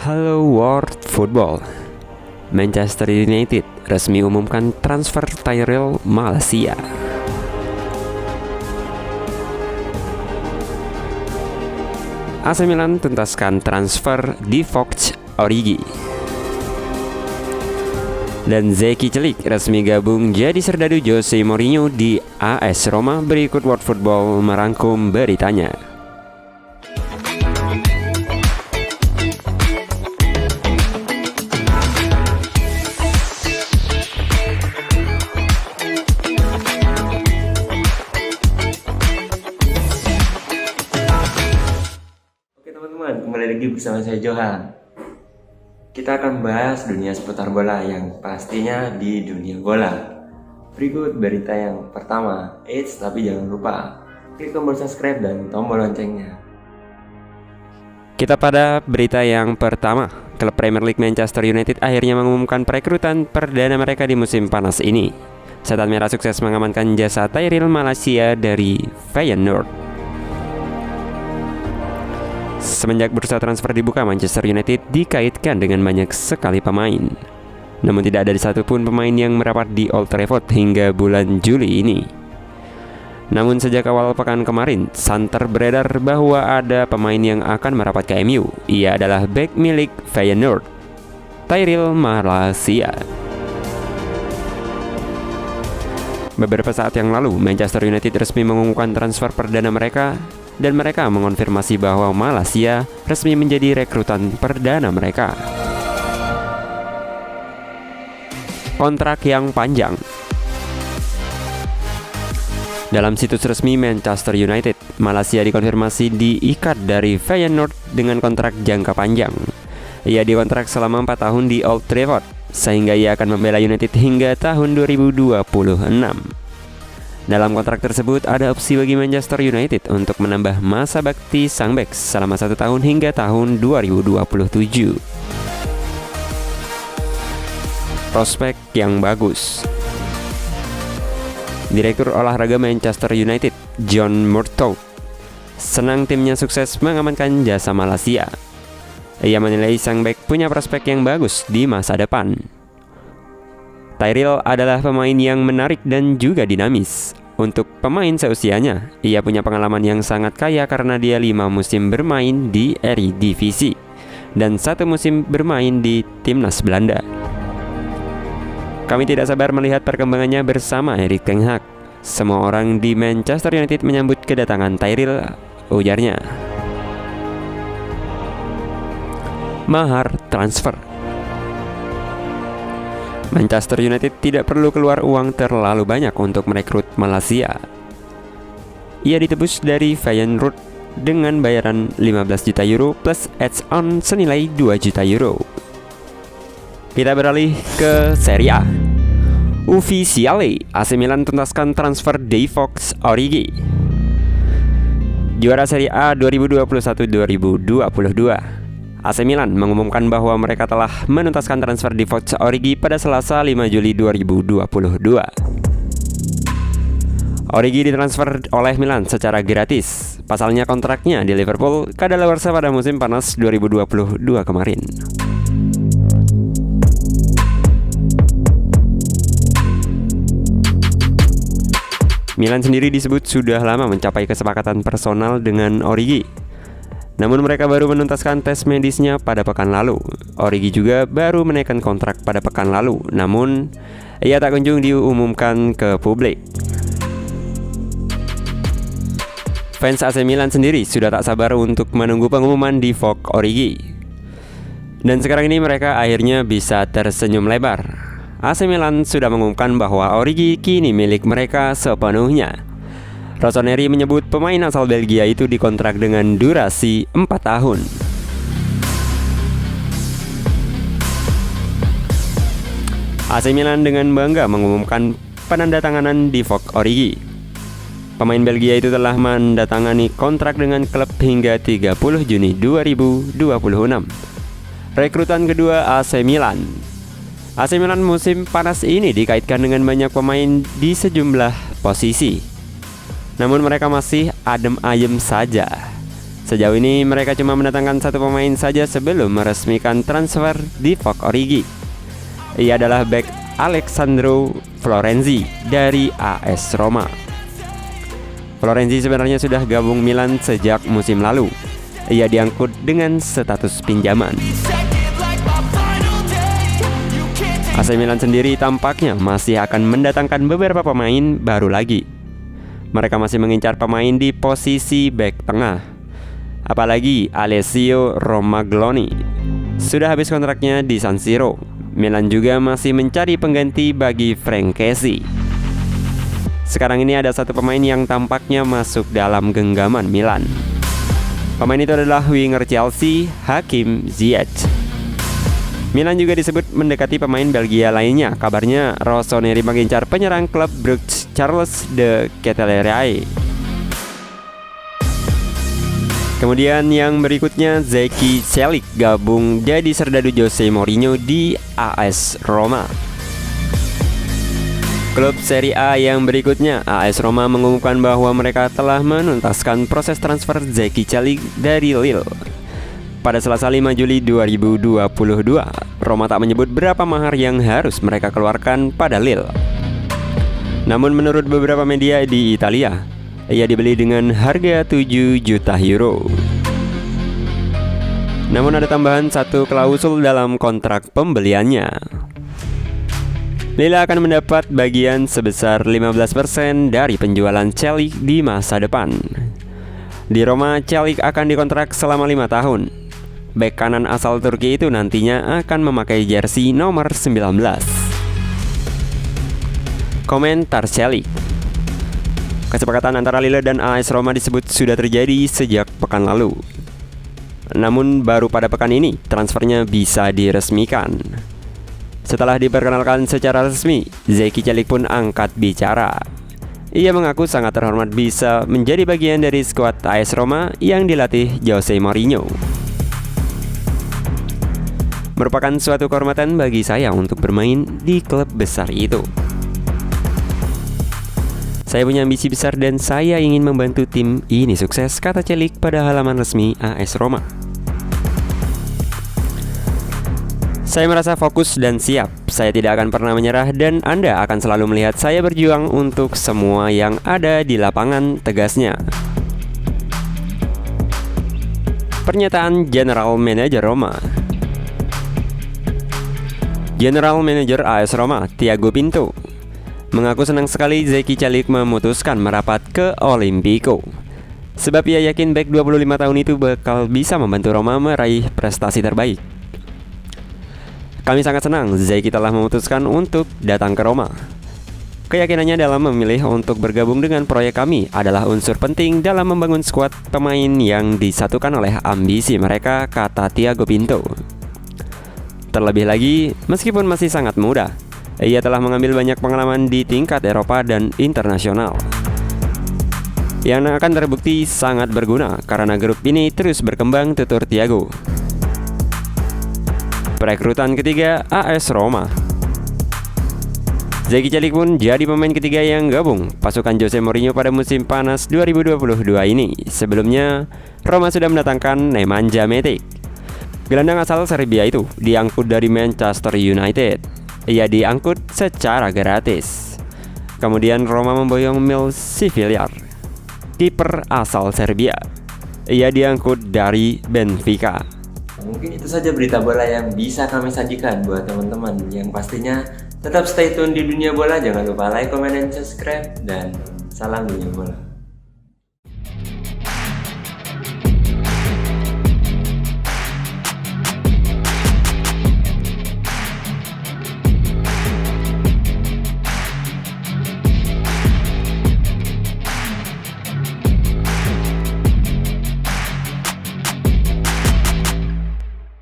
Halo World Football. Manchester United resmi umumkan transfer Tyrell Malacia. AC Milan tuntaskan transfer Divock Origi. Dan Zeki Celik resmi gabung jadi serdadu Jose Mourinho di AS Roma. Berikut World Football merangkum beritanya. Oke teman-teman, kembali lagi bersama saya Johan. Kita akan bahas dunia seputar bola yang pastinya di dunia bola. Berikut berita yang pertama. Tapi jangan lupa klik tombol subscribe dan tombol loncengnya. Kita pada berita yang pertama. Klub Premier League Manchester United akhirnya mengumumkan perekrutan perdana mereka di musim panas ini. Setan Merah sukses mengamankan jasa Tyrell Malacia dari Feyenoord. Semenjak bursa transfer dibuka, Manchester United dikaitkan dengan banyak sekali pemain. Namun tidak ada satupun pemain yang merapat di Old Trafford hingga bulan Juli ini. Namun sejak awal pekan kemarin, santer beredar bahwa ada pemain yang akan merapat ke MU. Ia adalah bek milik Feyenoord, Tyrell Malacia. Beberapa saat yang lalu, Manchester United resmi mengumumkan transfer perdana mereka. Dan mereka mengonfirmasi bahwa Malacia resmi menjadi rekrutan perdana mereka. Kontrak yang panjang. Dalam situs resmi Manchester United, Malacia dikonfirmasi diikat dari Feyenoord dengan kontrak jangka panjang. Ia dikontrak selama 4 tahun di Old Trafford, sehingga ia akan membela United hingga tahun 2026. Dalam kontrak tersebut ada opsi bagi Manchester United untuk menambah masa bakti sang bek selama 1 tahun hingga tahun 2027. Prospek yang bagus. Direktur olahraga Manchester United, John Murtough, senang timnya sukses mengamankan jasa Malacia. Ia menilai sang bek punya prospek yang bagus di masa depan. Tyrell adalah pemain yang menarik dan juga dinamis. Untuk pemain seusianya, ia punya pengalaman yang sangat kaya karena dia 5 musim bermain di Eredivisie dan 1 musim bermain di Timnas Belanda. Kami tidak sabar melihat perkembangannya bersama Erik ten Hag. Semua orang di Manchester United menyambut kedatangan Tyrell, ujarnya. Mahar transfer. Manchester United tidak perlu keluar uang terlalu banyak untuk merekrut Malacia. Ia ditebus dari Feyenoord dengan bayaran 15 juta euro plus add-on senilai 2 juta euro. Kita beralih ke Serie A. Ufficiale, AC Milan tuntaskan transfer Divock Origi. Juara Serie A 2021-2022. AC Milan mengumumkan bahwa mereka telah menuntaskan transfer Divock Origi pada Selasa 5 Juli 2022. Origi ditransfer oleh Milan secara gratis. Pasalnya kontraknya di Liverpool kadaluarsa pada musim panas 2022 kemarin. Milan sendiri disebut sudah lama mencapai kesepakatan personal dengan Origi. Namun mereka baru menuntaskan tes medisnya pada pekan lalu. Origi juga baru menaikkan kontrak pada pekan lalu. Namun ia tak kunjung diumumkan ke publik. Fans AC Milan sendiri sudah tak sabar untuk menunggu pengumuman Divock Origi. Dan sekarang ini mereka akhirnya bisa tersenyum lebar. AC Milan sudah mengumumkan bahwa Origi kini milik mereka sepenuhnya. Rossoneri menyebut pemain asal Belgia itu dikontrak dengan durasi 4 tahun. AC Milan dengan bangga mengumumkan penandatanganan Divock Origi. Pemain Belgia itu telah menandatangani kontrak dengan klub hingga 30 Juni 2026. Rekrutan kedua AC Milan. AC Milan musim panas ini dikaitkan dengan banyak pemain di sejumlah posisi. Namun mereka masih adem ayem saja. Sejauh ini mereka cuma mendatangkan satu pemain saja sebelum meresmikan transfer Divock Origi. Ia adalah bek Alessandro Florenzi dari AS Roma. Florenzi sebenarnya sudah gabung Milan sejak musim lalu. Ia diangkut dengan status pinjaman. AC Milan sendiri tampaknya masih akan mendatangkan beberapa pemain baru lagi. Mereka masih mengincar pemain di posisi bek tengah. Apalagi Alessio Romagnoli sudah habis kontraknya di San Siro. Milan juga masih mencari pengganti bagi Frank Kessie. Sekarang ini ada satu pemain yang tampaknya masuk dalam genggaman Milan. Pemain itu adalah winger Chelsea, Hakim Ziyech. Milan juga disebut mendekati pemain Belgia lainnya. Kabarnya Rossoneri mengincar penyerang klub Brugge Charles de Ketelaere. Kemudian yang berikutnya, Zeki Celik gabung jadi serdadu Jose Mourinho di AS Roma. Klub Serie A yang berikutnya, AS Roma mengumumkan bahwa mereka telah menuntaskan proses transfer Zeki Celik dari Lille. Pada Selasa 5 Juli 2022, Roma tak menyebut berapa mahar yang harus mereka keluarkan pada Lille. Namun menurut beberapa media di Italia, ia dibeli dengan harga 7 juta euro. Namun ada tambahan satu klausul dalam kontrak pembeliannya. Lille akan mendapat bagian sebesar 15% dari penjualan Celik di masa depan. Di Roma, Celik akan dikontrak selama 5 tahun. Bek kanan asal Turki itu nantinya akan memakai jersey nomor 19. Komentar Celik. Kesepakatan antara Lille dan AS Roma disebut sudah terjadi sejak pekan lalu. Namun baru pada pekan ini transfernya bisa diresmikan. Setelah diperkenalkan secara resmi, Zeki Celik pun angkat bicara. Ia mengaku sangat terhormat bisa menjadi bagian dari skuad AS Roma yang dilatih Jose Mourinho. Merupakan suatu kehormatan bagi saya untuk bermain di klub besar itu. Saya punya ambisi besar dan saya ingin membantu tim ini sukses, kata Celik pada halaman resmi AS Roma. Saya merasa fokus dan siap. Saya tidak akan pernah menyerah dan Anda akan selalu melihat saya berjuang untuk semua yang ada di lapangan, tegasnya. Pernyataan General Manager Roma. General Manager AS Roma, Thiago Pinto, mengaku senang sekali Zeki Celik memutuskan merapat ke Olimpico. Sebab ia yakin bek 25 tahun itu bakal bisa membantu Roma meraih prestasi terbaik. Kami sangat senang Zeki telah memutuskan untuk datang ke Roma. Keyakinannya dalam memilih untuk bergabung dengan proyek kami adalah unsur penting dalam membangun skuad pemain yang disatukan oleh ambisi mereka, kata Thiago Pinto. Terlebih lagi, meskipun masih sangat muda, ia telah mengambil banyak pengalaman di tingkat Eropa dan internasional yang akan terbukti sangat berguna karena grup ini terus berkembang, tutur Thiago. Perekrutan ketiga, AS Roma. Zeki Celik pun jadi pemain ketiga yang gabung pasukan Jose Mourinho pada musim panas 2022 ini. Sebelumnya, Roma sudah mendatangkan Nemanja Matic. Gelandang asal Serbia itu diangkut dari Manchester United. Ia diangkut secara gratis. Kemudian Roma memboyong Milci Villar, kiper asal Serbia. Ia diangkut dari Benfica. Mungkin itu saja berita bola yang bisa kami sajikan buat teman-teman. Yang pastinya tetap stay tune di dunia bola. Jangan lupa like, comment, dan subscribe. Dan salam dunia bola.